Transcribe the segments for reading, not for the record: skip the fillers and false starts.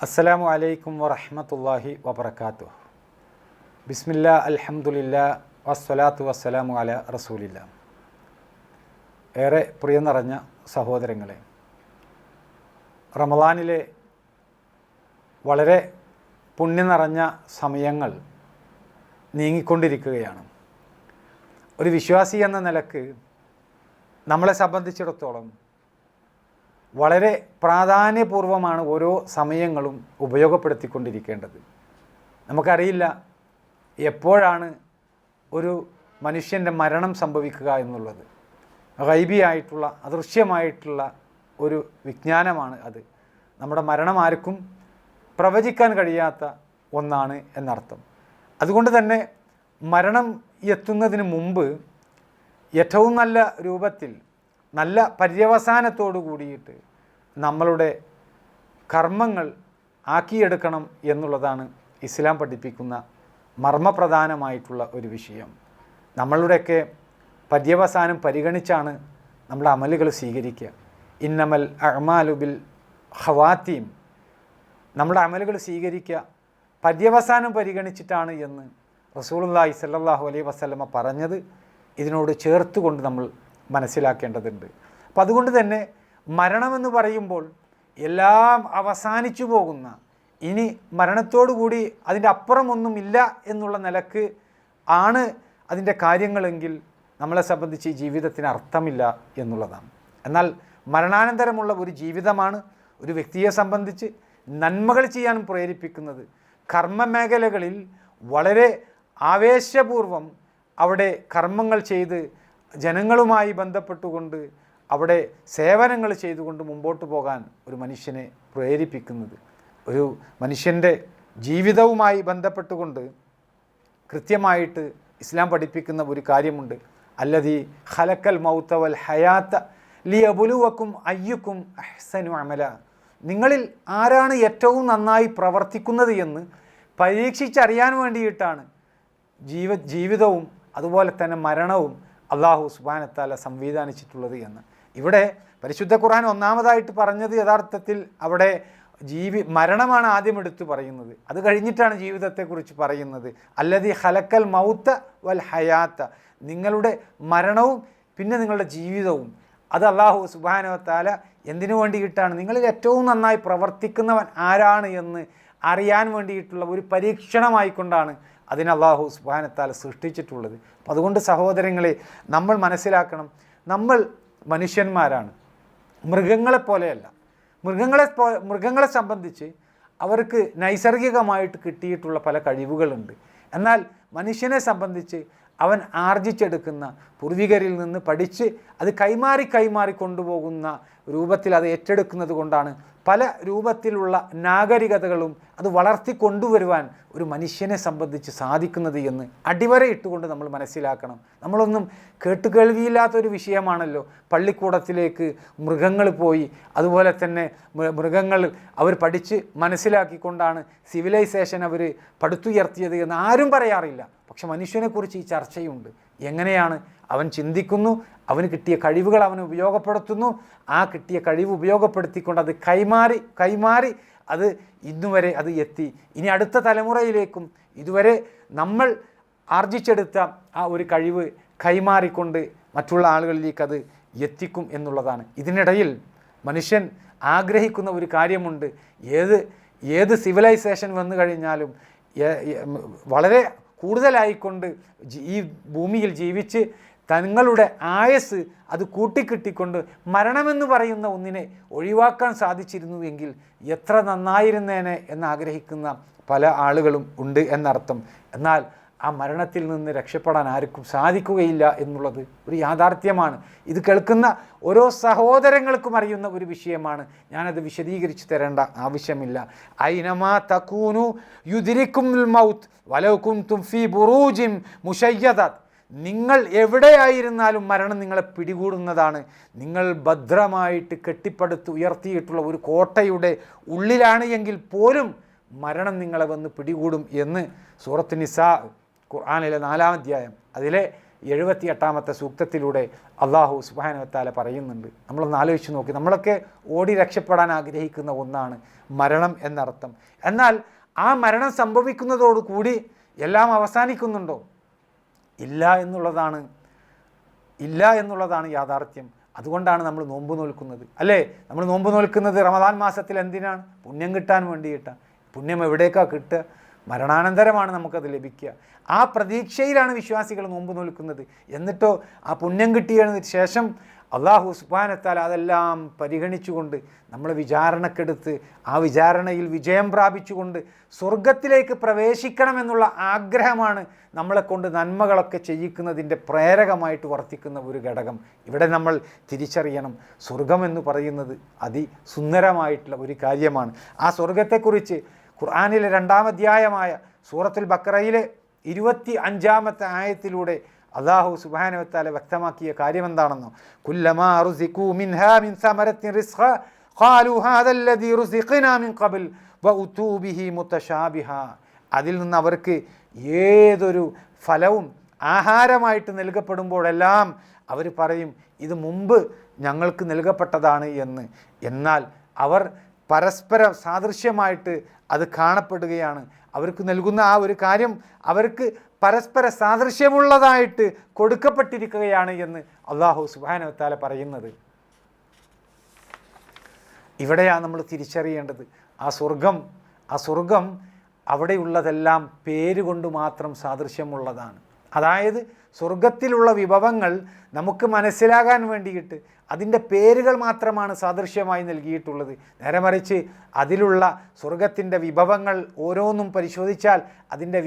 അസ്സലാമു അലൈക്കും വറഹ്മത്തുള്ളാഹി വബറകാതുഹു. ബിസ്മില്ലാ അൽഹംദുലില്ലാ വസ്സലാത്തു വസ്സലാമു അലാ റസൂലില്ലാ. ഏറെ പ്രിയ നിറഞ്ഞ സഹോദരങ്ങളെ, റമളാനിലെ വളരെ പുണ്യം നിറഞ്ഞ സമയങ്ങൾ നീങ്ങിക്കൊണ്ടിരിക്കുകയാണ്. ഒരു വിശ്വാസി എന്ന നിലക്ക് നമ്മളെ സംബന്ധിച്ചിടത്തോളം വളരെ പ്രാധാന്യപൂർവമാണ് ഓരോ സമയങ്ങളും ഉപയോഗപ്പെടുത്തിക്കൊണ്ടിരിക്കേണ്ടത്. നമുക്കറിയില്ല എപ്പോഴാണ് ഒരു മനുഷ്യൻ്റെ മരണം സംഭവിക്കുക എന്നുള്ളത്. ഗൈബിയായിട്ടുള്ള അദൃശ്യമായിട്ടുള്ള ഒരു വിജ്ഞാനമാണ് അത്. നമ്മുടെ മരണം ആർക്കും പ്രവചിക്കാൻ കഴിയാത്ത ഒന്നാണ് എന്നർത്ഥം. അതുകൊണ്ട് തന്നെ മരണം എത്തുന്നതിന് മുമ്പ് ഏറ്റവും നല്ല രൂപത്തിൽ നല്ല പര്യവസാനത്തോടു കൂടിയിട്ട് നമ്മളുടെ കർമ്മങ്ങൾ ആക്കിയെടുക്കണം എന്നുള്ളതാണ് ഇസ്ലാം പഠിപ്പിക്കുന്ന മർമ്മപ്രധാനമായിട്ടുള്ള ഒരു വിഷയം. നമ്മളുടെയൊക്കെ പര്യവസാനം പരിഗണിച്ചാണ് നമ്മുടെ അമലുകൾ സ്വീകരിക്കുക. ഇന്നമൽ അഅ്മാലു ബിൽ ഖവാത്തീം, നമ്മുടെ അമലുകൾ സ്വീകരിക്കുക പര്യവസാനം പരിഗണിച്ചിട്ടാണ് എന്ന് റസൂലുള്ളാഹി സ്വല്ലല്ലാഹു അലൈഹി വസല്ലമ പറഞ്ഞത് ഇതിനോട് ചേർത്തുകൊണ്ട് നമ്മൾ മനസ്സിലാക്കേണ്ടതുണ്ട്. അപ്പം അതുകൊണ്ട് തന്നെ മരണമെന്ന് പറയുമ്പോൾ എല്ലാം അവസാനിച്ചു പോകുന്ന, ഇനി മരണത്തോടു കൂടി അതിൻ്റെ അപ്പുറമൊന്നുമില്ല എന്നുള്ള നിലക്ക് ആണ് അതിൻ്റെ കാര്യങ്ങളെങ്കിൽ നമ്മളെ സംബന്ധിച്ച് ജീവിതത്തിന് അർത്ഥമില്ല എന്നുള്ളതാണ്. എന്നാൽ മരണാനന്തരമുള്ള ഒരു ജീവിതമാണ് ഒരു വ്യക്തിയെ സംബന്ധിച്ച് നന്മകൾ ചെയ്യാൻ പ്രേരിപ്പിക്കുന്നത്. കർമ്മമേഖലകളിൽ വളരെ ആവേശപൂർവം അവിടെ കർമ്മങ്ങൾ ചെയ്ത് ജനങ്ങളുമായി ബന്ധപ്പെട്ടുകൊണ്ട് അവിടെ സേവനങ്ങൾ ചെയ്തുകൊണ്ട് മുമ്പോട്ട് പോകാൻ ഒരു മനുഷ്യനെ പ്രേരിപ്പിക്കുന്നത്. ഒരു മനുഷ്യൻ്റെ ജീവിതവുമായി ബന്ധപ്പെട്ടുകൊണ്ട് കൃത്യമായിട്ട് ഇസ്ലാം പഠിപ്പിക്കുന്ന ഒരു കാര്യമുണ്ട്. അല്ലദീ ഖലക്കൽ മൗത വൽ ഹയാത്ത ലിയബ്ലുവക്കും അയ്യുക്കും അഹ്സനു അമല. നിങ്ങളിൽ ആരാണ് ഏറ്റവും നന്നായി പ്രവർത്തിക്കുന്നത് എന്ന് പരീക്ഷിച്ചറിയാൻ വേണ്ടിയിട്ടാണ് ജീവിതവും അതുപോലെ തന്നെ മരണവും അല്ലാഹു സുബ്ഹാനഹു വ തആല സംവിധാനിച്ചിട്ടുള്ളത് എന്ന്. ഇവിടെ പരിശുദ്ധ ഖുർആൻ ഒന്നാമതായിട്ട് പറഞ്ഞത് യഥാർത്ഥത്തിൽ അവിടെ മരണമാണ് ആദ്യം എടുത്തു പറയുന്നത്. അത് കഴിഞ്ഞിട്ടാണ് ജീവിതത്തെക്കുറിച്ച് പറയുന്നത്. അല്ലദീ ഖലക്കൽ മൗത വൽ ഹയാത്ത, നിങ്ങളുടെ മരണവും പിന്നെ നിങ്ങളുടെ ജീവിതവും അത് അല്ലാഹു സുബ്ഹാനഹു വ തആല എന്തിനു വേണ്ടിയിട്ടാണ്, നിങ്ങളിൽ ഏറ്റവും നന്നായി പ്രവർത്തിക്കുന്നവൻ ആരാണ് എന്ന് അറിയാൻ വേണ്ടിയിട്ടുള്ള ഒരു പരീക്ഷണമായിക്കൊണ്ടാണ് അതിന് അല്ലാഹു സുബ്ഹാനഹു വ തആല സൃഷ്ടിച്ചിട്ടുള്ളത്. അപ്പം അതുകൊണ്ട് സഹോദരങ്ങളെ, നമ്മൾ മനസ്സിലാക്കണം, നമ്മൾ മനുഷ്യന്മാരാണ്, മൃഗങ്ങളെപ്പോലെയല്ല. മൃഗങ്ങളെ സംബന്ധിച്ച് അവർക്ക് നൈസർഗികമായിട്ട് കിട്ടിയിട്ടുള്ള പല കഴിവുകളുണ്ട്. എന്നാൽ മനുഷ്യനെ സംബന്ധിച്ച് അവൻ ആർജിച്ചെടുക്കുന്ന, പൂർവികരിൽ നിന്ന് പഠിച്ച് അത് കൈമാറി കൊണ്ടുപോകുന്ന രൂപത്തിൽ അത് ഏറ്റെടുക്കുന്നത് കൊണ്ടാണ് പല രൂപത്തിലുള്ള നാഗരികതകളും അത് വളർത്തിക്കൊണ്ടുവരുവാൻ ഒരു മനുഷ്യനെ സംബന്ധിച്ച് സാധിക്കുന്നത് എന്ന് അടിവരയിട്ടുകൊണ്ട് നമ്മൾ മനസ്സിലാക്കണം. നമ്മളൊന്നും കേട്ടുകേൾവിയില്ലാത്തൊരു വിഷയമാണല്ലോ പള്ളിക്കൂടത്തിലേക്ക് മൃഗങ്ങൾ പോയി, അതുപോലെ തന്നെ മൃഗങ്ങൾ അവർ പഠിച്ച് മനസ്സിലാക്കിക്കൊണ്ടാണ് സിവിലൈസേഷൻ അവർ പടുത്തുയർത്തിയത് എന്ന് ആരും പറയാറില്ല. പക്ഷെ മനുഷ്യനെക്കുറിച്ച് ഈ ചർച്ചയുണ്ട്. എങ്ങനെയാണ് അവൻ ചിന്തിക്കുന്നു, അവന് കിട്ടിയ കഴിവുകൾ അവന് ഉപയോഗപ്പെടുത്തുന്നു, ആ കിട്ടിയ കഴിവ് ഉപയോഗപ്പെടുത്തിക്കൊണ്ട് അത് കൈമാറി അത് ഇന്നുവരെ അത് എത്തി. ഇനി അടുത്ത തലമുറയിലേക്കും ഇതുവരെ നമ്മൾ ആർജിച്ചെടുത്ത ആ ഒരു കഴിവ് കൈമാറിക്കൊണ്ട് മറ്റുള്ള ആളുകളിലേക്ക് അത് എത്തിക്കും എന്നുള്ളതാണ്. ഇതിനിടയിൽ മനുഷ്യൻ ആഗ്രഹിക്കുന്ന ഒരു കാര്യമുണ്ട്. ഏത് സിവിലൈസേഷൻ വന്നു കഴിഞ്ഞാലും വളരെ കൂടുതലായിക്കൊണ്ട് ഈ ഭൂമിയിൽ ജീവിച്ച് തങ്ങളുടെ ആയസ് അത് കൂട്ടിക്കിട്ടിക്കൊണ്ട് മരണമെന്ന് പറയുന്ന ഒന്നിനെ ഒഴിവാക്കാൻ സാധിച്ചിരുന്നുവെങ്കിൽ എത്ര നന്നായിരുന്നേനെ എന്നാഗ്രഹിക്കുന്ന പല ആളുകളും ഉണ്ട് എന്നർത്ഥം. എന്നാൽ ആ മരണത്തിൽ നിന്ന് രക്ഷപ്പെടാൻ ആർക്കും സാധിക്കുകയില്ല എന്നുള്ളത് ഒരു യാഥാർത്ഥ്യമാണ്. ഇത് കേൾക്കുന്ന ഓരോ സഹോദരങ്ങൾക്കും അറിയുന്ന ഒരു വിഷയമാണ്. ഞാനത് വിശദീകരിച്ച് തരേണ്ട ആവശ്യമില്ല. ഐനമാ തകൂനു യുദ്രിക്കുമുൽ മൗത്ത് വലൗ കുൻതും ഫീ ബുറൂജിൻ മുശയ്യദത്. നിങ്ങൾ എവിടെയായിരുന്നാലും മരണം നിങ്ങളെ പിടികൂടുന്നതാണ്. നിങ്ങൾ ഭദ്രമായിട്ട് കെട്ടിപ്പടുത്ത് ഉയർത്തിയിട്ടുള്ള ഒരു കോട്ടയുടെ ഉള്ളിലാണ് എങ്കിൽ പോലും മരണം നിങ്ങളെ വന്ന് പിടികൂടും എന്ന് സൂറത്ത് നിസാ ഖുർആനിലെ 4-ാം അധ്യായം അതിലെ 78-ാമത്തെ സൂക്തത്തിലൂടെ അള്ളാഹു സുബ്ഹാനഹു വ തആല പറയുന്നുണ്ട്. നമ്മളൊന്ന് ആലോചിച്ച് നോക്കി. നമ്മളൊക്കെ ഓടി രക്ഷപ്പെടാൻ ആഗ്രഹിക്കുന്ന ഒന്നാണ് മരണം എന്നർത്ഥം. എന്നാൽ ആ മരണം സംഭവിക്കുന്നതോടുകൂടി എല്ലാം അവസാനിക്കുന്നുണ്ടോ? ഇല്ല എന്നുള്ളതാണ് യാഥാർത്ഥ്യം. അതുകൊണ്ടാണ് നമ്മൾ നോമ്പ് നോൽക്കുന്നത്, അല്ലേ? നമ്മൾ നോമ്പ് നോൽക്കുന്നത് റമദാൻ മാസത്തിൽ എന്തിനാണ്? പുണ്യം കിട്ടാൻ വേണ്ടിയിട്ടാണ്. പുണ്യം എവിടേക്കാണ് കിട്ടുക? മരണാനന്തരമാണ് നമുക്കത് ലഭിക്കുക. ആ പ്രതീക്ഷയിലാണ് വിശ്വാസികൾ നോമ്പ് നോൽക്കുന്നത്. എന്നിട്ടോ ആ പുണ്യം കിട്ടിയതിന് ശേഷം അള്ളാഹു സുബ്ഹാനഹു വ തആല അതെല്ലാം പരിഗണിച്ചുകൊണ്ട് നമ്മളെ വിചാരണക്കെടുത്ത് ആ വിചാരണയിൽ വിജയം പ്രാപിച്ചുകൊണ്ട് സ്വർഗത്തിലേക്ക് പ്രവേശിക്കണമെന്നുള്ള ആഗ്രഹമാണ് നമ്മളെക്കൊണ്ട് നന്മകളൊക്കെ ചെയ്യിക്കുന്നതിൻ്റെ പ്രേരകമായിട്ട് വർത്തിക്കുന്ന ഒരു ഘടകം. ഇവിടെ നമ്മൾ തിരിച്ചറിയണം, സ്വർഗമെന്ന് പറയുന്നത് അതിസുന്ദരമായിട്ടുള്ള ഒരു കാര്യമാണ്. ആ സ്വർഗത്തെക്കുറിച്ച് ഖുർആനിലെ 2-ാം അധ്യായമായ സൂറത്തുൽ ബഖറയിലെ 25-ാമത്തെ ആയത്തിലൂടെ അല്ലാഹു സുബ്ഹാനഹു വ തആല വ്യക്തമാക്കിയ കാര്യം എന്താണെന്നോ? കുല്ലമാ റുസിഖൂ മിൻഹാ മിൻ സമറത്തിൻ റിസ്ഖ ഖാലൂ ഹാദല്ലദീ റുസിഖനാ മിൻ ഖബൽ വഉതൂ ബിഹി മുതശാബിഹാ. അതിൽ നിന്ന് അവർക്ക് ഏതൊരു ഫലവും ആഹാരമായിട്ട് നൽകപ്പെടുമ്പോഴെല്ലാം അവർ പറയും ഇത് മുമ്പ് ഞങ്ങൾക്ക് നൽകപ്പെട്ടതാണ് എന്ന്. എന്നാൽ അവർ പരസ്പര സാദൃശ്യമായിട്ട് അത് കാണപ്പെടുകയാണ്. അവർക്ക് നൽകുന്ന ആ ഒരു കാര്യം അവർക്ക് പരസ്പര സാദൃശ്യമുള്ളതായിട്ട് കൊടുക്കപ്പെട്ടിരിക്കുകയാണ് എന്ന് അല്ലാഹു സുബ്ഹാനഹു വ തആല പറയുന്നത്. ഇവിടെയാണ് നമ്മൾ തിരിച്ചറിയേണ്ടത്. ആ സ്വർഗം അവിടെയുള്ളതെല്ലാം പേരുകൊണ്ട് മാത്രം സാദൃശ്യമുള്ളതാണ്. അതായത് സ്വർഗത്തിലുള്ള വിഭവങ്ങൾ നമുക്ക് മനസ്സിലാകാൻ വേണ്ടിയിട്ട് അതിൻ്റെ പേരുകൾ മാത്രമാണ് സാദൃശ്യമായി നൽകിയിട്ടുള്ളത്. നേരെ മറിച്ച് അതിലുള്ള സ്വർഗത്തിൻ്റെ വിഭവങ്ങൾ ഓരോന്നും പരിശോധിച്ചാൽ അതിൻ്റെ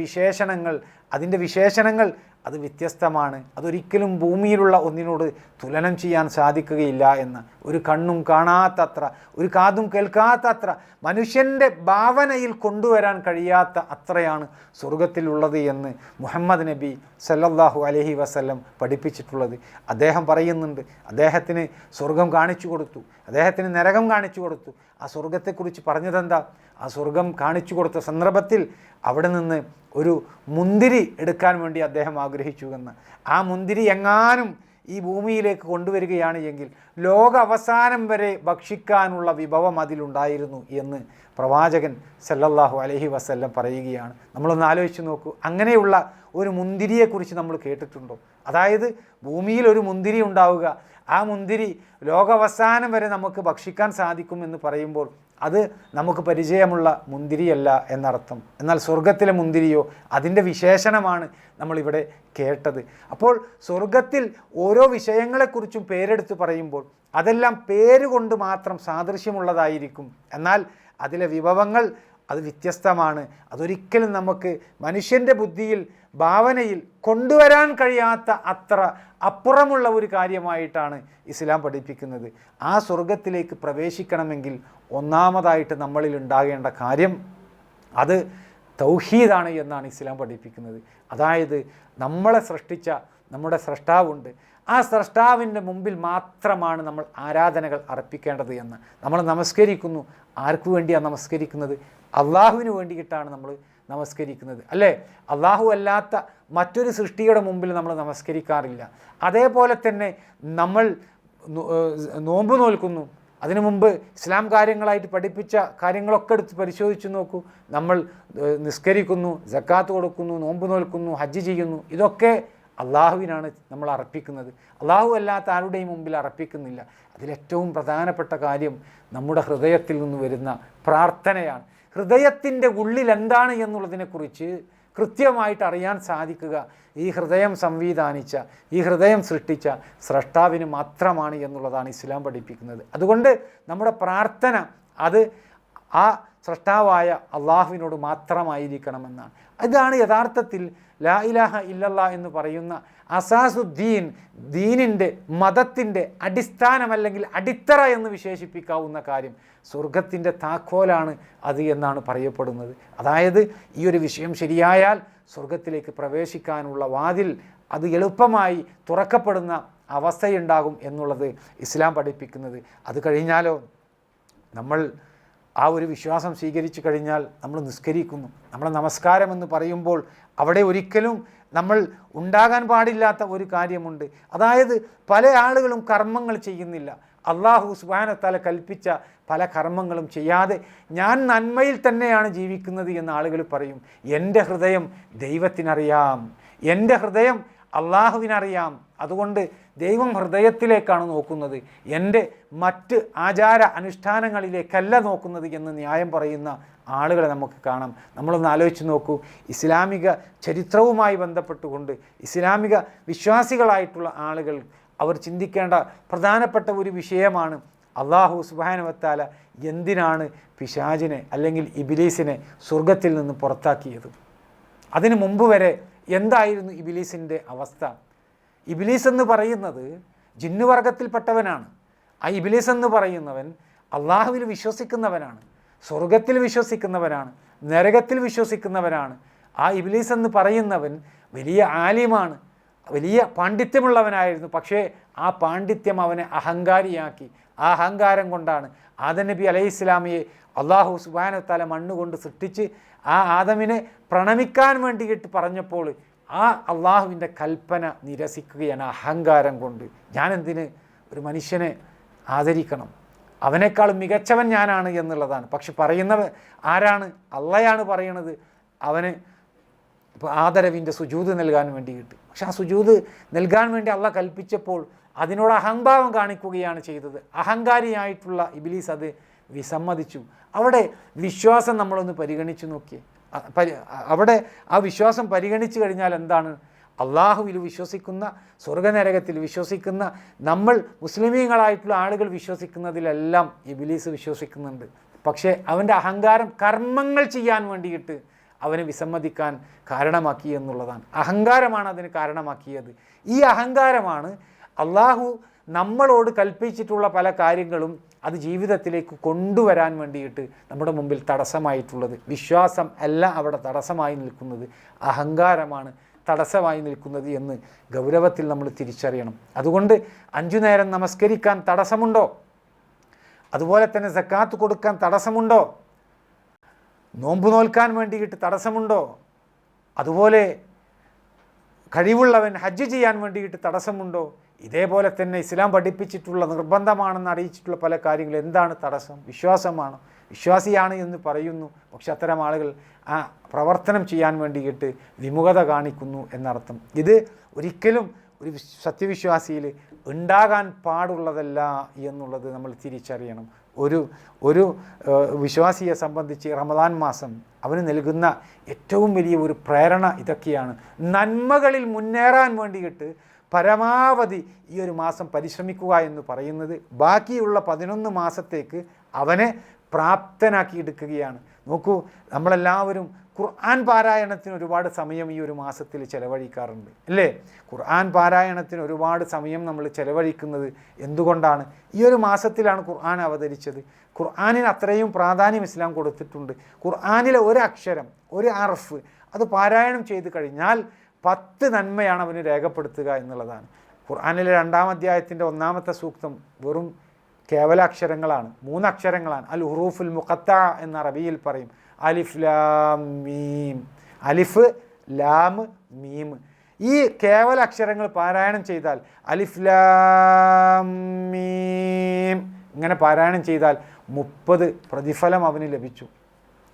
വിശേഷണങ്ങൾ അത് വ്യത്യസ്തമാണ്. അതൊരിക്കലും ഭൂമിയിലുള്ള ഒന്നിനോട് തുലനം ചെയ്യാൻ സാധിക്കുകയില്ല എന്ന, ഒരു കണ്ണും കാണാത്തത്ര, ഒരു കാതും കേൾക്കാത്തത്ര, മനുഷ്യൻ്റെ ഭാവനയിൽ കൊണ്ടുവരാൻ കഴിയാത്ത അത്രയാണ് സ്വർഗത്തിലുള്ളത് എന്ന് മുഹമ്മദ് നബി സല്ലല്ലാഹു അലൈഹി വസല്ലം പഠിപ്പിച്ചിട്ടുള്ളത്. അദ്ദേഹം പറയുന്നുണ്ട്, അദ്ദേഹത്തിന് സ്വർഗം കാണിച്ചു കൊടുത്തു, അദ്ദേഹത്തിന് നരകം കാണിച്ചു കൊടുത്തു. ആ സ്വർഗത്തെക്കുറിച്ച് പറഞ്ഞതെന്താ? ആ സ്വർഗം കാണിച്ചു കൊടുത്ത സന്ദർഭത്തിൽ അവിടെ നിന്ന് ഒരു മുന്തിരി എടുക്കാൻ വേണ്ടി അദ്ദേഹം ആഗ്രഹിച്ചു എന്ന്. ആ മുന്തിരി എങ്ങാനും ഈ ഭൂമിയിലേക്ക് കൊണ്ടുവരികയാണ് എങ്കിൽ ലോക അവസാനം വരെ ഭക്ഷിക്കാനുള്ള വിഭവം അതിലുണ്ടായിരുന്നു എന്ന് പ്രവാചകൻ സല്ലല്ലാഹു അലൈഹി വസല്ലം പറയുകയാണ്. നമ്മളൊന്ന് ആലോചിച്ച് നോക്കൂ, അങ്ങനെയുള്ള ഒരു മുന്തിരിയെക്കുറിച്ച് നമ്മൾ കേട്ടിട്ടുണ്ടോ? അതായത് ഭൂമിയിൽ ഒരു മുന്തിരി ഉണ്ടാവുക, ആ മുന്തിരി ലോകാവസാനം വരെ നമുക്ക് ഭക്ഷിക്കാൻ സാധിക്കുമെന്ന് പറയുമ്പോൾ അത് നമുക്ക് പരിചയമുള്ള മുന്തിരിയല്ല എന്നർത്ഥം. എന്നാൽ സ്വർഗത്തിലെ മുന്തിരിയോ അതിൻ്റെ വിശേഷണമാണ് നമ്മളിവിടെ കേട്ടത്. അപ്പോൾ സ്വർഗത്തിൽ ഓരോ വിഷയങ്ങളെക്കുറിച്ചും പേരെടുത്ത് പറയുമ്പോൾ അതെല്ലാം പേരുകൊണ്ട് മാത്രം സാദൃശ്യമുള്ളതായിരിക്കും. എന്നാൽ അതിലെ വിഭവങ്ങൾ അത് വ്യത്യസ്തമാണ്. അതൊരിക്കലും നമുക്ക് മനുഷ്യൻ്റെ ബുദ്ധിയിൽ, ഭാവനയിൽ കൊണ്ടുവരാൻ കഴിയാത്ത അത്ര അപ്പുറമുള്ള ഒരു കാര്യമായിട്ടാണ് ഇസ്ലാം പഠിപ്പിക്കുന്നത്. ആ സ്വർഗത്തിലേക്ക് പ്രവേശിക്കണമെങ്കിൽ ഒന്നാമതായിട്ട് നമ്മളിൽ ഉണ്ടാകേണ്ട കാര്യം അത് തൗഹീദാണ് എന്നാണ് ഇസ്ലാം പഠിപ്പിക്കുന്നത്. അതായത് നമ്മളെ സൃഷ്ടിച്ച നമ്മുടെ സ്രഷ്ടാവുണ്ട്, ആ സ്രഷ്ടാവിൻ്റെ മുമ്പിൽ മാത്രമാണ് നമ്മൾ ആരാധനകൾ അർപ്പിക്കേണ്ടത് എന്ന്. നമ്മൾ നമസ്കരിക്കുന്നു, ആർക്കു വേണ്ടിയാണ് നമസ്കരിക്കുന്നത്? അള്ളാഹുവിന് വേണ്ടിയിട്ടാണ് നമ്മൾ നമസ്കരിക്കുന്നത്, അല്ലേ? അള്ളാഹു അല്ലാത്ത മറ്റൊരു സൃഷ്ടിയുടെ മുമ്പിൽ നമ്മൾ നമസ്കരിക്കാറില്ല. അതേപോലെ തന്നെ നമ്മൾ നോമ്പ് നോൽക്കുന്നു. അതിനു മുമ്പ് ഇസ്ലാം കാര്യങ്ങളായിട്ട് പഠിപ്പിച്ച കാര്യങ്ങളൊക്കെ എടുത്ത് പരിശോധിച്ച് നോക്കൂ. നമ്മൾ നിസ്കരിക്കുന്നു, സക്കാത്ത് കൊടുക്കുന്നു, നോമ്പ് നോൽക്കുന്നു, ഹജ്ജ് ചെയ്യുന്നു. ഇതൊക്കെ അള്ളാഹുവിനാണ് നമ്മൾ അർപ്പിക്കുന്നത്, അള്ളാഹു അല്ലാത്ത ആരുടെയും മുമ്പിൽ അർപ്പിക്കുന്നില്ല. അതിലേറ്റവും പ്രധാനപ്പെട്ട കാര്യം നമ്മുടെ ഹൃദയത്തിൽ നിന്ന് വരുന്ന പ്രാർത്ഥനയാണ്. ഹൃദയത്തിൻ്റെ ഉള്ളിൽ എന്താണ് എന്നുള്ളതിനെക്കുറിച്ച് കൃത്യമായിട്ട് അറിയാൻ സാധിക്കുക ഈ ഹൃദയം സംവിധാനിച്ച, ഈ ഹൃദയം സൃഷ്ടിച്ച സ്രഷ്ടാവിന് മാത്രമാണ് എന്നുള്ളതാണ് ഇസ്ലാം പഠിപ്പിക്കുന്നത്. അതുകൊണ്ട് നമ്മുടെ പ്രാർത്ഥന അത് ആ സ്രഷ്ടാവായ അള്ളാഹുവിനോട് മാത്രമായിരിക്കണമെന്നാണ്. ഇതാണ് യഥാർത്ഥത്തിൽ ലാ ഇലാഹ ഇല്ലല്ലാ എന്ന് പറയുന്ന അസാസുദ്ദീൻ, ദീനിൻ്റെ, മതത്തിൻ്റെ അടിസ്ഥാനം അല്ലെങ്കിൽ അടിത്തറ എന്ന് വിശേഷിപ്പിക്കാവുന്ന കാര്യം. സ്വർഗത്തിൻ്റെ താക്കോലാണ് അത് എന്നാണ് പറയപ്പെടുന്നത്. അതായത് ഈ ഒരു വിഷയം ശരിയായാൽ സ്വർഗത്തിലേക്ക് പ്രവേശിക്കാനുള്ള വാതിൽ അത് എളുപ്പമായി തുറക്കപ്പെടുന്ന അവസ്ഥയുണ്ടാകും എന്നുള്ളത് ഇസ്ലാം പഠിപ്പിക്കുന്നത്. അത് കഴിഞ്ഞാലോ, നമ്മൾ ആ ഒരു വിശ്വാസം സ്വീകരിച്ചു കഴിഞ്ഞാൽ നമ്മൾ നിസ്കരിക്കുന്നു. നമ്മളെ നമസ്കാരം എന്ന് പറയുമ്പോൾ അവിടെ ഒരിക്കലും നമ്മൾ ഉണ്ടാകാൻ പാടില്ലാത്ത ഒരു കാര്യമുണ്ട്. അതായത് പല ആളുകളും കർമ്മങ്ങൾ ചെയ്യുന്നില്ല. അള്ളാഹു സുബ്ഹാനഹു വ തആല കൽപ്പിച്ച പല കർമ്മങ്ങളും ചെയ്യാതെ ഞാൻ നന്മയിൽ തന്നെയാണ് ജീവിക്കുന്നത് എന്ന് ആളുകൾ പറയും. എൻ്റെ ഹൃദയം ദൈവത്തിനറിയാം, എൻ്റെ ഹൃദയം അള്ളാഹുവിനറിയാം. അതുകൊണ്ട് ദൈവം ഹൃദയത്തിലേക്കാണ് നോക്കുന്നത്, എൻ്റെ മറ്റ് ആചാര അനുഷ്ഠാനങ്ങളിലേക്കല്ല നോക്കുന്നത് എന്ന് ന്യായം പറയുന്ന ആളുകളെ നമുക്ക് കാണാം. നമ്മളൊന്ന് ആലോചിച്ച് നോക്കൂ. ഇസ്ലാമിക ചരിത്രവുമായി ബന്ധപ്പെട്ടുകൊണ്ട് ഇസ്ലാമിക വിശ്വാസികളായിട്ടുള്ള ആളുകൾ അവർ ചിന്തിക്കേണ്ട പ്രധാനപ്പെട്ട ഒരു വിഷയമാണ് അള്ളാഹു സുബ്ഹാനഹു വ തആല എന്തിനാണ് പിശാചിനെ അല്ലെങ്കിൽ ഇബ്ലീസിനെ സ്വർഗത്തിൽ നിന്ന് പുറത്താക്കിയത്. അതിനു മുമ്പ് വരെ എന്തായിരുന്നു ഇബ്ലീസിൻ്റെ അവസ്ഥ? ഇബ്ലീസ് എന്ന് പറയുന്നത് ജിന്നുവർഗത്തിൽപ്പെട്ടവനാണ്. ആ ഇബ്ലീസ് എന്ന് പറയുന്നവൻ അള്ളാഹുവിൽ വിശ്വസിക്കുന്നവനാണ്, സ്വർഗത്തിൽ വിശ്വസിക്കുന്നവനാണ്, നരകത്തിൽ വിശ്വസിക്കുന്നവനാണ്. ആ ഇബ്ലീസ് എന്ന് പറയുന്നവൻ വലിയ ആലിമാണ്, വലിയ പാണ്ഡിത്യമുള്ളവനായിരുന്നു. പക്ഷേ ആ പാണ്ഡിത്യം അവനെ അഹങ്കാരിയാക്കി. ആ അഹങ്കാരം കൊണ്ടാണ് ആദം നബി അലൈഹിസ്സലാമിയെ അള്ളാഹു സുബ്ഹാനഹു വ തആല മണ്ണുകൊണ്ട് സൃഷ്ടിച്ച് ആ ആദമിനെ പ്രണമിക്കാൻ വേണ്ടിയിട്ട് പറഞ്ഞപ്പോൾ ആ അള്ളാഹുവിൻ്റെ കൽപ്പന നിരസിക്കുകയാണ് അഹങ്കാരം കൊണ്ട്. ഞാനെന്തിന് ഒരു മനുഷ്യനെ ആദരിക്കണം, അവനേക്കാളും മികച്ചവൻ ഞാനാണ് എന്നുള്ളതാണ്. പക്ഷെ പറയുന്നവൻ ആരാണ്? അള്ളയാണ് പറയണത് അവന് ആദരവിൻ്റെ സുജൂദ് നൽകാൻ വേണ്ടിയിട്ട്. പക്ഷെ ആ സുജൂദ് നൽകാൻ വേണ്ടി അള്ളാഹ് കൽപ്പിച്ചപ്പോൾ അതിനോട് അഹംഭാവം കാണിക്കുകയാണ് ചെയ്തത്. അഹങ്കാരിയായിട്ടുള്ള ഇബ്ലീസ് അത് വിസമ്മതിച്ചു. അവിടെ വിശ്വാസം നമ്മളൊന്ന് പരിഗണിച്ച് നോക്കിയേ. അവിടെ ആ വിശ്വാസം പരിഗണിച്ചു കഴിഞ്ഞാൽ എന്താണ്? അള്ളാഹുവിൽ വിശ്വസിക്കുന്ന, സ്വർഗനരകത്തിൽ വിശ്വസിക്കുന്ന നമ്മൾ മുസ്ലിമീങ്ങളായിട്ടുള്ള ആളുകൾ വിശ്വസിക്കുന്നതിലെല്ലാം ഇബ്ലീസ് വിശ്വസിക്കുന്നുണ്ട്. പക്ഷേ അവൻ്റെ അഹങ്കാരം കർമ്മങ്ങൾ ചെയ്യാൻ വേണ്ടിയിട്ട് അവനെ വിസമ്മതിക്കാൻ കാരണമാക്കി എന്നുള്ളതാണ്. അഹങ്കാരമാണ് അതിന് കാരണമാക്കിയത്. ഈ അഹങ്കാരമാണ് അള്ളാഹു നമ്മളോട് കൽപ്പിച്ചിട്ടുള്ള പല കാര്യങ്ങളും അത് ജീവിതത്തിലേക്ക് കൊണ്ടുവരാൻ വേണ്ടിയിട്ട് നമ്മുടെ മുമ്പിൽ തടസ്സമായിട്ടുള്ളത്. വിശ്വാസം അല്ല അവിടെ തടസ്സമായി നിൽക്കുന്നത്, അഹങ്കാരമാണ് തടസ്സമായി നിൽക്കുന്നത് എന്ന് ഗൗരവത്തിൽ നമ്മൾ തിരിച്ചറിയണം. അതുകൊണ്ട് 5 നേരം നമസ്കരിക്കാൻ തടസ്സമുണ്ടോ? അതുപോലെ തന്നെ സക്കാത്ത് കൊടുക്കാൻ തടസ്സമുണ്ടോ? നോമ്പ് നോൽക്കാൻ വേണ്ടിയിട്ട് തടസ്സമുണ്ടോ? അതുപോലെ കഴിവുള്ളവൻ ഹജ്ജ് ചെയ്യാൻ വേണ്ടിയിട്ട് തടസ്സമുണ്ടോ? ഇതേപോലെ തന്നെ ഇസ്ലാം പഠിപ്പിച്ചിട്ടുള്ള നിർബന്ധമാണെന്ന് അറിയിച്ചിട്ടുള്ള പല കാര്യങ്ങൾ എന്താണ് തടസ്സം? വിശ്വാസമാണ്. വിശ്വാസിയാണ് എന്ന് പറയുന്നു, പക്ഷെ അത്തരം ആളുകൾ ആ പ്രവർത്തനം ചെയ്യാൻ വേണ്ടിയിട്ട് വിമുഖത കാണിക്കുന്നു എന്നർത്ഥം. ഇത് ഒരിക്കലും ഒരു സത്യവിശ്വാസിയിൽ ഉണ്ടാകാൻ പാടുള്ളതല്ല എന്നുള്ളത് നമ്മൾ തിരിച്ചറിയണം. ഒരു വിശ്വാസിയെ സംബന്ധിച്ച് റമദാൻ മാസം അവന് നൽകുന്ന ഏറ്റവും വലിയ ഒരു പ്രേരണ ഇതൊക്കെയാണ്. നന്മകളിൽ മുന്നേറാൻ വേണ്ടിയിട്ട് പരമാവധി ഈ ഒരു മാസം പരിശ്രമിക്കുക എന്ന് പറയുന്നത് ബാക്കിയുള്ള 11 മാസത്തേക്ക് അവനെ പ്രാപ്തനാക്കി എടുക്കുകയാണ്. നോക്കൂ, നമ്മളെല്ലാവരും ഖുർആൻ പാരായണത്തിന് ഒരുപാട് സമയം ഈ ഒരു മാസത്തിൽ ചിലവഴിക്കാറുണ്ട്, അല്ലേ? ഖുർആൻ പാരായണത്തിന് ഒരുപാട് സമയം നമ്മൾ ചിലവഴിക്കുന്നത് എന്തുകൊണ്ടാണ്? ഈ ഒരു മാസത്തിലാണ് ഖുർആൻ അവതരിച്ചത്. ഖുർആനിന് അത്രയും പ്രാധാന്യം ഇസ്ലാം കൊടുത്തിട്ടുണ്ട്. ഖുർആനിലെ ഒരു അക്ഷരം, ഒരു അർഫ് അത് പാരായണം ചെയ്ത് കഴിഞ്ഞാൽ 10 നന്മയാണ് അവന് രേഖപ്പെടുത്തുക എന്നുള്ളതാണ്. ഖുർആനിലെ 2-ാം അധ്യായത്തിൻ്റെ 1-ാമത്തെ സൂക്തം വെറും കേവല അക്ഷരങ്ങളാണ്, 3 അക്ഷരങ്ങളാണ്. അൽ ഹുറൂഫുൽ മുഖത്താ എന്ന അറബിയിൽ പറയും. അലിഫ് ലാം മീം, അലിഫ് ലാം മീം. ഈ കേവല അക്ഷരങ്ങൾ പാരായണം ചെയ്താൽ അലിഫ് ലാം മീം ഇങ്ങനെ പാരായണം ചെയ്താൽ 30 പ്രതിഫലം അവന് ലഭിച്ചു.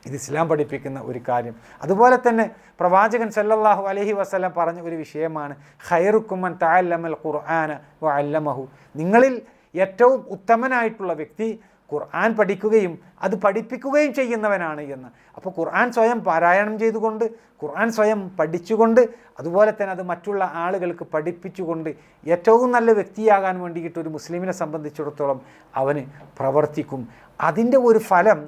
ഇത് ഇസ്ലാം പഠിപ്പിക്കുന്ന ഒരു കാര്യം. അതുപോലെ തന്നെ പ്രവാചകൻ സല്ലല്ലാഹു അലൈഹി വസല്ലം പറഞ്ഞ ഒരു വിഷയമാണ് ഖൈറുക്കും മൻ തഅല്ലമൽ ഖുർആന വഅല്ലമഹു. നിങ്ങളിൽ ഏറ്റവും ഉത്തമനായിട്ടുള്ള വ്യക്തി ഖുർആൻ പഠിക്കുകയും അത് പഠിപ്പിക്കുകയും ചെയ്യുന്നവനാണ് എന്ന്. അപ്പോൾ ഖുർആൻ സ്വയം പാരായണം ചെയ്തുകൊണ്ട്, ഖുർആൻ സ്വയം പഠിച്ചുകൊണ്ട്, അതുപോലെ തന്നെ അത് മറ്റുള്ള ആളുകൾക്ക് പഠിപ്പിച്ചുകൊണ്ട് ഏറ്റവും നല്ല വ്യക്തിയാകാൻ വേണ്ടിയിട്ട് ഒരു മുസ്ലിമിനെ സംബന്ധിച്ചിടത്തോളം അവന് പ്രവർത്തിക്കും. അതിൻ്റെ ഒരു ഫലം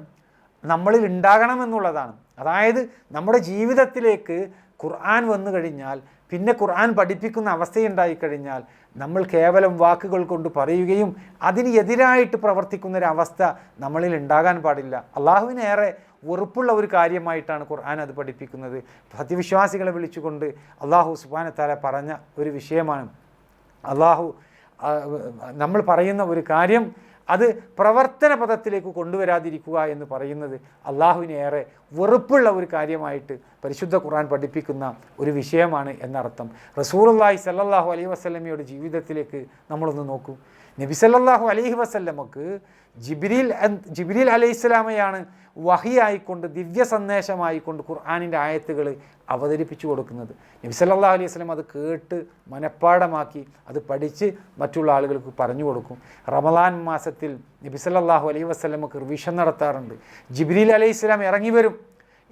നമ്മളിൽ ഉണ്ടാകണമെന്നുള്ളതാണ്. അതായത് നമ്മുടെ ജീവിതത്തിലേക്ക് ഖുർആൻ വന്നു കഴിഞ്ഞാൽ, പിന്നെ ഖുർആൻ പഠിപ്പിക്കുന്ന അവസ്ഥയുണ്ടായിക്കഴിഞ്ഞാൽ നമ്മൾ കേവലം വാക്കുകൾ കൊണ്ട് പറയുകയും അതിന് എതിരായിട്ട് പ്രവർത്തിക്കുന്നൊരവസ്ഥ നമ്മളിൽ ഉണ്ടാകാൻ പാടില്ല. അള്ളാഹുവിനേറെ വെറുപ്പുള്ള ഒരു കാര്യമായിട്ടാണ് ഖുർആൻ അത് പഠിപ്പിക്കുന്നത്. സത്യവിശ്വാസികളെ വിളിച്ചുകൊണ്ട് അള്ളാഹു സുബ്ഹാനഹു വ തആല പറഞ്ഞ ഒരു വിഷയമാണ്. നമ്മൾ പറയുന്ന ഒരു കാര്യം അത് പ്രവർത്തന പദത്തിലേക്ക് കൊണ്ടുവരാതിരിക്കുക എന്ന് പറയുന്നത് അള്ളാഹുവിനേറെ വെറുപ്പുള്ള ഒരു കാര്യമായിട്ട് പരിശുദ്ധ ഖുർആൻ പഠിപ്പിക്കുന്ന ഒരു വിഷയമാണ് എന്നർത്ഥം. റസൂലുള്ളാഹി സ്വല്ലല്ലാഹു അലൈഹി വസല്ലമയുടെ ജീവിതത്തിലേക്ക് നമ്മളൊന്ന് നോക്കൂ. നബി സല്ലല്ലാഹു അലൈഹി വസല്ലമക്ക് ജിബ്രീൽ അലൈഹിസ്സലാമയാണ് വഹിയായിക്കൊണ്ട് ദിവ്യ സന്ദേശമായിക്കൊണ്ട് ഖുർആനിൻ്റെ ആയത്തുകൾ അവതരിപ്പിച്ചു കൊടുക്കുന്നത്. നബി സല്ലല്ലാഹു അലൈഹി വസല്ലം അത് കേട്ട് മനഃപ്പാഠമാക്കി അത് പഠിച്ച് മറ്റുള്ള ആളുകൾക്ക് പറഞ്ഞു കൊടുക്കും. റമദാൻ മാസത്തിൽ നബി സല്ലല്ലാഹു അലൈഹി വസല്ലമക്ക് റിവിഷൻ നടത്താറുണ്ട്. ജിബ്രീൽ അലൈഹിസ്സലാം ഇറങ്ങി വരും.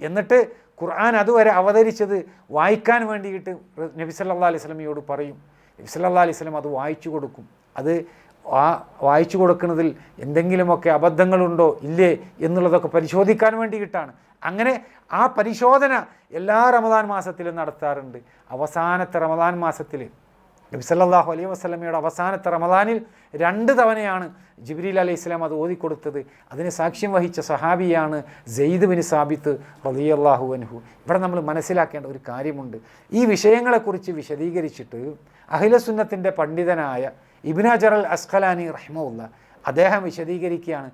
എന്നിട്ട് ഖുർആൻ അതുവരെ അവതരിച്ചത് വായിക്കാൻ വേണ്ടിയിട്ട് നബി സല്ലല്ലാഹു അലൈഹി വസല്ലമയോട് പറയും. നബി സല്ലല്ലാഹു അലൈഹി വസല്ലം അത് വായിച്ചു കൊടുക്കും. അത് വായിച്ചു കൊടുക്കുന്നതിൽ എന്തെങ്കിലുമൊക്കെ അബദ്ധങ്ങളുണ്ടോ ഇല്ലേ എന്നുള്ളതൊക്കെ പരിശോധിക്കാൻ വേണ്ടിയിട്ടാണ്. അങ്ങനെ ആ പരിശോധന എല്ലാ റമദാൻ മാസത്തിലും നടത്താറുണ്ട്. അവസാനത്തെ റമദാൻ മാസത്തിൽ നബി സല്ലല്ലാഹു അലൈഹി വസല്ലമയുടെ അവസാനത്തെ റമദാനിൽ 2 തവണയാണ് ജിബ്രീൽ അലൈഹിസ്സലാം അത് ഓതിക്കൊടുത്തത്. അതിന് സാക്ഷ്യം വഹിച്ച സഹാബിയാണ് സെയ്ദ് ബിൻ സാബിത്ത് റളിയല്ലാഹു അൻഹു. ഇവിടെ നമ്മൾ മനസ്സിലാക്കേണ്ട ഒരു കാര്യമുണ്ട്. ഈ വിഷയങ്ങളെക്കുറിച്ച് വിശദീകരിച്ചിട്ട് അഹ്ലുസുന്നത്തിൻ്റെ പണ്ഡിതനായ ഇബ്നു ഹജർ അൽ അസ്ഖലാനി റഹിമഹുല്ലാ അദ്ദേഹം വിശദീകരിക്കുകയാണ്,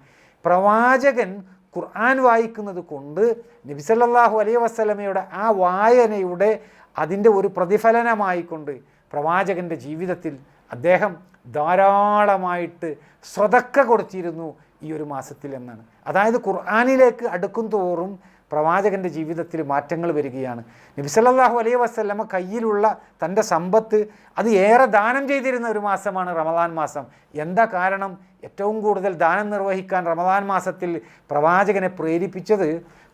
പ്രവാചകൻ ഖുർആൻ വായിക്കുന്നത് കൊണ്ട് നബി സല്ലല്ലാഹു അലൈഹി വസല്ലമയുടെ ആ വായനയുടെ അതിൻ്റെ ഒരു പ്രതിഫലനമായിക്കൊണ്ട് പ്രവാചകൻ്റെ ജീവിതത്തിൽ അദ്ദേഹം ധാരാളമായിട്ട് സ്വതക്ക കൊടുത്തിരുന്നു ഈ ഒരു മാസത്തിൽ എന്നാണ്. അതായത് ഖുർആനിലേക്ക് അടുക്കും തോറും പ്രവാചകൻ്റെ ജീവിതത്തിൽ മാറ്റങ്ങൾ വരികയാണ്. നബി സല്ലല്ലാഹു അലൈഹി വസല്ലമ കയ്യിലുള്ള തൻ്റെ സമ്പത്ത് അത് ഏറെ ദാനം ചെയ്തിരുന്ന ഒരു മാസമാണ് റമദാൻ മാസം. എന്താ കാരണം? ഏറ്റവും കൂടുതൽ ദാനം നിർവഹിക്കാൻ റമദാൻ മാസത്തിൽ പ്രവാചകനെ പ്രേരിപ്പിച്ചത്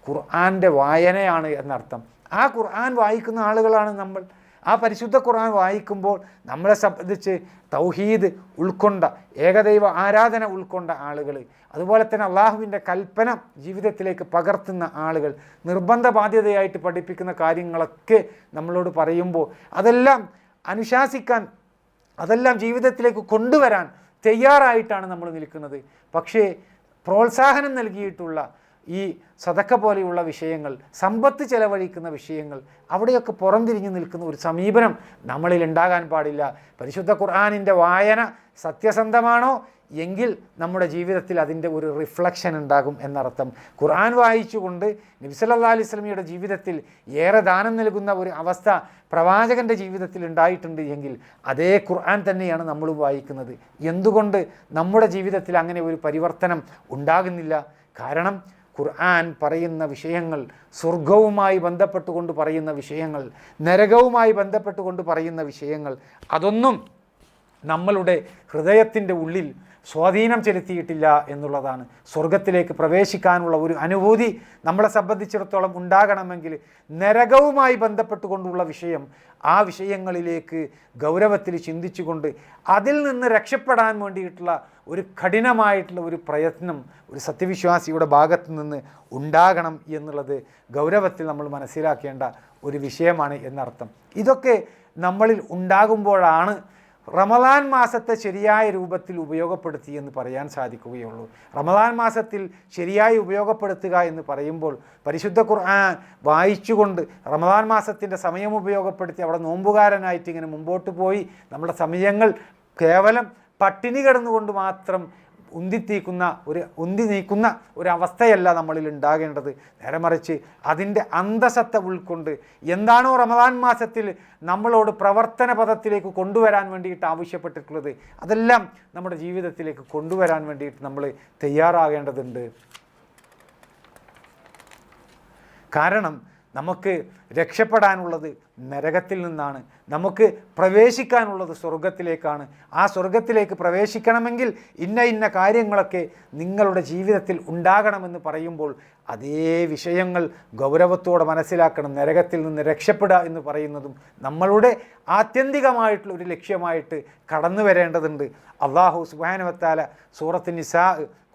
ഖുർആൻ്റെ വായനയാണ് എന്നർത്ഥം. ആ ഖുർആൻ വായിക്കുന്ന ആളുകളാണ് നമ്മൾ. ആ പരിശുദ്ധ ഖുർആൻ വായിക്കുമ്പോൾ നമ്മളെ സംബന്ധിച്ച് തൗഹീദ് ഉൾക്കൊണ്ട, ഏകദൈവ ആരാധന ഉൾക്കൊണ്ട ആളുകൾ, അതുപോലെ തന്നെ അള്ളാഹുവിൻ്റെ കൽപ്പന ജീവിതത്തിലേക്ക് പകർത്തുന്ന ആളുകൾ, നിർബന്ധ ബാധ്യതയായിട്ട് പഠിപ്പിക്കുന്ന കാര്യങ്ങളൊക്കെ നമ്മളോട് പറയുമ്പോൾ അതെല്ലാം അനുശാസിക്കാൻ, അതെല്ലാം ജീവിതത്തിലേക്ക് കൊണ്ടുവരാൻ തയ്യാറായിട്ടാണ് നമ്മൾ നിൽക്കുന്നത്. പക്ഷേ പ്രോത്സാഹനം നൽകിയിട്ടുള്ള ഈ സദക്ക പോലെയുള്ള വിഷയങ്ങൾ, സമ്പത്ത് ചെലവഴിക്കുന്ന വിഷയങ്ങൾ, അവിടെയൊക്കെ പുറംതിരിഞ്ഞു നിൽക്കുന്ന ഒരു സമീപനം നമ്മളിൽ ഉണ്ടാകാൻ പാടില്ല. പരിശുദ്ധ ഖുർആനിൻ്റെ വായന സത്യസന്ധമാണോ എങ്കിൽ നമ്മുടെ ജീവിതത്തിൽ അതിൻ്റെ ഒരു റിഫ്ലക്ഷൻ ഉണ്ടാകും എന്നർത്ഥം. ഖുർആൻ വായിച്ചുകൊണ്ട് നബി സല്ലല്ലാഹു അലൈഹി വസല്ലമയുടെ ജീവിതത്തിൽ ഏറെ ദാനം നൽകുന്ന ഒരു അവസ്ഥ പ്രവാചകൻ്റെ ജീവിതത്തിൽ ഉണ്ടായിട്ടുണ്ട് എങ്കിൽ അതേ ഖുർആൻ തന്നെയാണ് നമ്മൾ വായിക്കുന്നത്. എന്തുകൊണ്ട് നമ്മുടെ ജീവിതത്തിൽ അങ്ങനെ ഒരു പരിവർത്തനം ഉണ്ടാകുന്നില്ല? കാരണം ഖുർആൻ പറയുന്ന വിഷയങ്ങൾ, സ്വർഗവുമായി ബന്ധപ്പെട്ടുകൊണ്ട് പറയുന്ന വിഷയങ്ങൾ, നരകവുമായി ബന്ധപ്പെട്ടുകൊണ്ട് പറയുന്ന വിഷയങ്ങൾ, അതൊന്നും നമ്മളുടെ ഹൃദയത്തിൻ്റെ ഉള്ളിൽ സ്വാധീനം ചെലുത്തിയിട്ടില്ല എന്നുള്ളതാണ്. സ്വർഗത്തിലേക്ക് പ്രവേശിക്കാനുള്ള ഒരു അനുഭൂതി നമ്മളെ സംബന്ധിച്ചിടത്തോളം ഉണ്ടാകണമെങ്കിൽ നരകവുമായി ബന്ധപ്പെട്ടുകൊണ്ടുള്ള വിഷയം, ആ വിഷയങ്ങളിലേക്ക് ഗൗരവത്തിൽ ചിന്തിച്ചുകൊണ്ട് അതിൽ നിന്ന് രക്ഷപ്പെടാൻ വേണ്ടിയിട്ടുള്ള ഒരു കഠിനമായിട്ടുള്ള ഒരു പ്രയത്നം ഒരു സത്യവിശ്വാസിയുടെ ഭാഗത്തു നിന്ന് ഉണ്ടാകണം എന്നുള്ളത് ഗൗരവത്തിൽ നമ്മൾ മനസ്സിലാക്കേണ്ട ഒരു വിഷയമാണ് എന്നർത്ഥം. ഇതൊക്കെ നമ്മളിൽ ഉണ്ടാകുമ്പോഴാണ് റമദാൻ മാസത്തെ ശരിയായ രൂപത്തിൽ ഉപയോഗപ്പെടുത്തി എന്ന് പറയാൻ സാധിക്കുകയുള്ളൂ. റമദാൻ മാസത്തിൽ ശരിയായി ഉപയോഗപ്പെടുത്തുക എന്ന് പറയുമ്പോൾ പരിശുദ്ധ ഖുർആൻ വായിച്ചുകൊണ്ട് റമദാൻ മാസത്തിൻ്റെ സമയം ഉപയോഗപ്പെടുത്തി അവിടെ നോമ്പുകാരനായിട്ട് ഇങ്ങനെ മുമ്പോട്ട് പോയി നമ്മുടെ സമയങ്ങൾ കേവലം പട്ടിണി കിടന്നുകൊണ്ട് മാത്രം ഉന്തി നീക്കുന്ന ഒരവസ്ഥയല്ല നമ്മളിൽ ഉണ്ടാകേണ്ടത്. നേരെ മറിച്ച് അതിൻ്റെ അന്തസത്ത ഉൾക്കൊണ്ട് എന്താണോ റമദാൻ മാസത്തിൽ നമ്മളോട് പ്രവർത്തന പദത്തിലേക്ക് കൊണ്ടുവരാൻ വേണ്ടിയിട്ട് ആവശ്യപ്പെട്ടിട്ടുള്ളത് അതെല്ലാം നമ്മുടെ ജീവിതത്തിലേക്ക് കൊണ്ടുവരാൻ വേണ്ടിയിട്ട് നമ്മൾ തയ്യാറാകേണ്ടതുണ്ട്. കാരണം നമുക്ക് രക്ഷപ്പെടാനുള്ളത് നരകത്തിൽ നിന്നാണ്, നമുക്ക് പ്രവേശിക്കാനുള്ളത് സ്വർഗത്തിലേക്കാണ്. ആ സ്വർഗത്തിലേക്ക് പ്രവേശിക്കണമെങ്കിൽ ഇന്ന കാര്യങ്ങളൊക്കെ നിങ്ങളുടെ ജീവിതത്തിൽ ഉണ്ടാകണമെന്ന് പറയുമ്പോൾ അതേ വിഷയങ്ങൾ ഗൗരവത്തോടെ മനസ്സിലാക്കണം. നരകത്തിൽ നിന്ന് രക്ഷപ്പെടുക എന്ന് പറയുന്നതും നമ്മളുടെ ആത്യന്തികമായിട്ടുള്ള ഒരു ലക്ഷ്യമായിട്ട് കടന്നു വരേണ്ടതുണ്ട്. അല്ലാഹു സുബ്ഹാനഹു വ തആല സൂറത്തുൻ നിസാ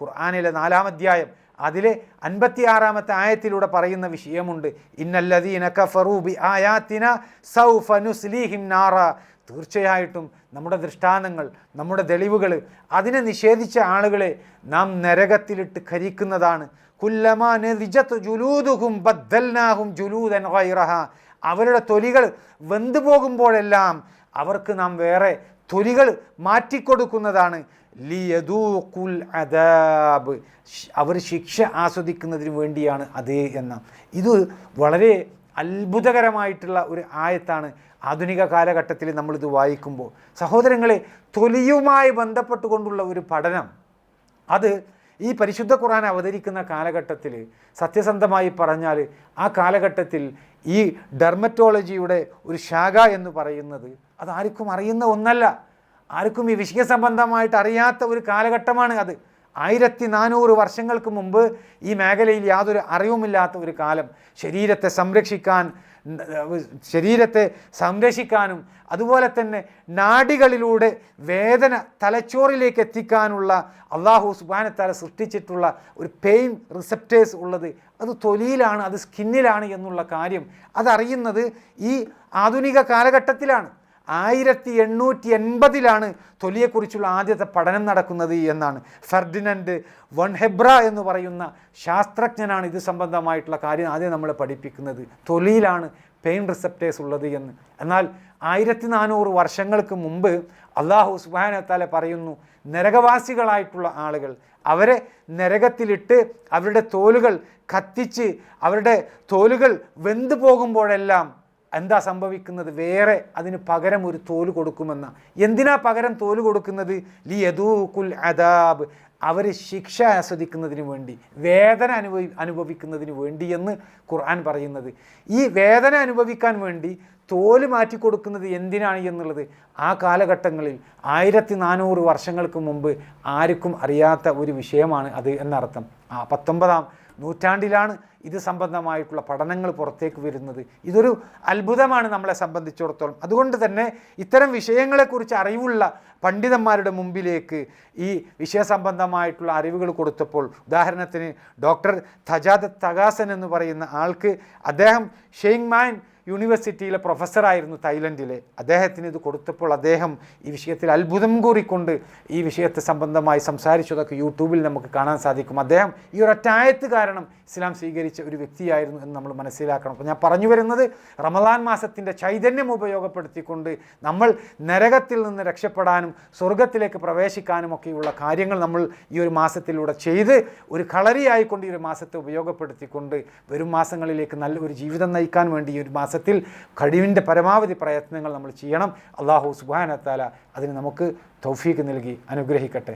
ഖുർആനിലെ 4-ാം അധ്യായം അതിലെ 56-ാമത്തെ ആയത്തിലൂടെ പറയുന്ന വിഷയമുണ്ട്. ഇന്നല്ലദീന കഫറൂ ബി ആയാതിന സൗഫ നുസ്ലീഹിം നാറ. തീർച്ചയായിട്ടും നമ്മുടെ ദൃഷ്ടാന്തങ്ങൾ, നമ്മുടെ തെളിവുകൾ, അതിനെ നിഷേധിച്ച ആളുകളെ നാം നരകത്തിലിട്ട് കരിക്കുന്നതാണ്. കുല്ലമാ നദിജത് ജുലൂദുഹും ബദ്ദൽനാഹും ജുലൂദൻ ഗൈറഹ. അവരുടെ തൊലികൾ വെന്തു പോകുമ്പോഴെല്ലാം അവർക്ക് നാം വേറെ തൊലികൾ മാറ്റിക്കൊടുക്കുന്നതാണ്. ലിയദൂഖുൽ അദാബ്. അവർ ശിക്ഷ ആസ്വദിക്കുന്നതിന് വേണ്ടിയാണ് അത് എന്ന. ഇത് വളരെ അത്ഭുതകരമായിട്ടുള്ള ഒരു ആയത്താണ് ആധുനിക കാലഘട്ടത്തിൽ നമ്മളിത് വായിക്കുമ്പോൾ. സഹോദരങ്ങളെ, തൊലിയുമായി ബന്ധപ്പെട്ടുകൊണ്ടുള്ള ഒരു പഠനം, അത് ഈ പരിശുദ്ധ ഖുർആൻ അവതരിക്കുന്ന കാലഘട്ടത്തിൽ സത്യസന്ധമായി പറഞ്ഞാൽ ആ കാലഘട്ടത്തിൽ ഈ ഡെർമറ്റോളജിയുടെ ഒരു ശാഖ എന്ന് പറയുന്നത് അത് ആർക്കും അറിയുന്ന ഒന്നല്ല. ആർക്കും ഈ വിഷയ സംബന്ധമായിട്ട് അറിയാത്ത ഒരു കാലഘട്ടമാണ് അത്. 1400 വർഷങ്ങൾക്ക് മുമ്പ് ഈ മേഖലയിൽ യാതൊരു അറിവുമില്ലാത്ത ഒരു കാലം. ശരീരത്തെ സംരക്ഷിക്കാനും അതുപോലെ തന്നെ നാഡികളിലൂടെ വേദന തലച്ചോറിലേക്ക് എത്തിക്കാനുള്ള അള്ളാഹു സുബ്ഹാനഹു വ തആല സൃഷ്ടിച്ചിട്ടുള്ള ഒരു പെയിൻ റിസപ്റ്റേഴ്സ് ഉള്ളത് അത് തൊലിയിലാണ്, അത് സ്കിന്നിലാണ് എന്നുള്ള കാര്യം അതറിയുന്നത് ഈ ആധുനിക കാലഘട്ടത്തിലാണ്. 1880 തൊലിയെക്കുറിച്ചുള്ള ആദ്യത്തെ പഠനം നടക്കുന്നത് എന്നാണ്. ഫെർഡിനൻഡ് വൺ ഹെബ്ര എന്ന് പറയുന്ന ശാസ്ത്രജ്ഞനാണ് ഇത് സംബന്ധമായിട്ടുള്ള കാര്യം ആദ്യം നമ്മളെ പഠിപ്പിക്കുന്നത്. തൊലിയിലാണ് പെയിൻ റിസപ്റ്റേഴ്സ് ഉള്ളത് എന്ന്. എന്നാൽ 1400 വർഷങ്ങൾക്ക് മുമ്പ് അള്ളാഹു സുബ്ഹാനഹു വ തആല പറയുന്നു, നരകവാസികളായിട്ടുള്ള ആളുകൾ അവരെ നരകത്തിലിട്ട് അവരുടെ തോലുകൾ കത്തിച്ച് അവരുടെ തോലുകൾ വെന്തു പോകുമ്പോഴെല്ലാം എന്താ സംഭവിക്കുന്നത്? വേറെ അതിന് പകരം ഒരു തോല് കൊടുക്കുമെന്ന. എന്തിനാ പകരം തോല് കൊടുക്കുന്നത്? ലി യദൂഖുൽ അദാബ്, അവർ ശിക്ഷ ആസ്വദിക്കുന്നതിന് വേണ്ടി, വേദന അനുഭവിക്കുന്നതിന് വേണ്ടി എന്ന് ഖുർആൻ പറയുന്നത്. ഈ വേദന അനുഭവിക്കാൻ വേണ്ടി തോല് മാറ്റി കൊടുക്കുന്നത് എന്തിനാണ് എന്നുള്ളത് ആ കാലഘട്ടങ്ങളിൽ 1400 വർഷങ്ങൾക്ക് മുമ്പ് ആർക്കും അറിയാത്ത ഒരു വിഷയമാണ് അത് എന്നർത്ഥം. 19-ാം നൂറ്റാണ്ടിലാണ് ഇത് സംബന്ധമായിട്ടുള്ള പഠനങ്ങൾ പുറത്തേക്ക് വരുന്നത്. ഇതൊരു അത്ഭുതമാണ് നമ്മളെ സംബന്ധിച്ചിടത്തോളം. അതുകൊണ്ട് തന്നെ ഇത്തരം വിഷയങ്ങളെക്കുറിച്ച് അറിവുള്ള പണ്ഡിതന്മാരുടെ മുമ്പിലേക്ക് ഈ വിഷയ സംബന്ധമായിട്ടുള്ള അറിവുകൾ കൊടുത്തപ്പോൾ, ഉദാഹരണത്തിന് ഡോക്ടർ തജാദ് തഗാസൻ എന്ന് പറയുന്ന ആൾക്ക്, അദ്ദേഹം ഷെയ്ങ്മാൻ യൂണിവേഴ്സിറ്റിയിലെ പ്രൊഫസറായിരുന്നു തായ്ലൻഡിലെ. അദ്ദേഹത്തിന് ഇത് കൊടുത്തപ്പോൾ അദ്ദേഹം ഈ വിഷയത്തിൽ അത്ഭുതം കൂറിക്കൊണ്ട് ഈ വിഷയത്തെ സംബന്ധമായി സംസാരിച്ചതൊക്കെ യൂട്യൂബിൽ നമുക്ക് കാണാൻ സാധിക്കും. അദ്ദേഹം ഈ ഒരൊറ്റ ആയത്ത് കാരണം ഇസ്ലാം സ്വീകരിച്ച ഒരു വ്യക്തിയായിരുന്നു എന്ന് നമ്മൾ മനസ്സിലാക്കണം. അപ്പോൾ ഞാൻ പറഞ്ഞു വരുന്നത്, റമദാൻ മാസത്തിൻ്റെ ചൈതന്യം ഉപയോഗപ്പെടുത്തിക്കൊണ്ട് നമ്മൾ നരകത്തിൽ നിന്ന് രക്ഷപ്പെടാനും സ്വർഗത്തിലേക്ക് പ്രവേശിക്കാനും ഒക്കെയുള്ള കാര്യങ്ങൾ നമ്മൾ ഈ ഒരു മാസത്തിലൂടെ ചെയ്ത് ഒരു കളരിയായിക്കൊണ്ട് ഈ ഒരു മാസത്തെ ഉപയോഗപ്പെടുത്തിക്കൊണ്ട് വരും മാസങ്ങളിലേക്ക് നല്ല ഒരു ജീവിതം നയിക്കാൻ വേണ്ടി ഈ ഒരു മാസത്തിൽ കഴിവിൻ്റെ പരമാവധി പ്രയത്നങ്ങൾ നമ്മൾ ചെയ്യണം. അല്ലാഹു സുബ്ഹാനഹു വ തആല അതിന് നമുക്ക് തൗഫീഖ് നൽകി അനുഗ്രഹിക്കട്ടെ.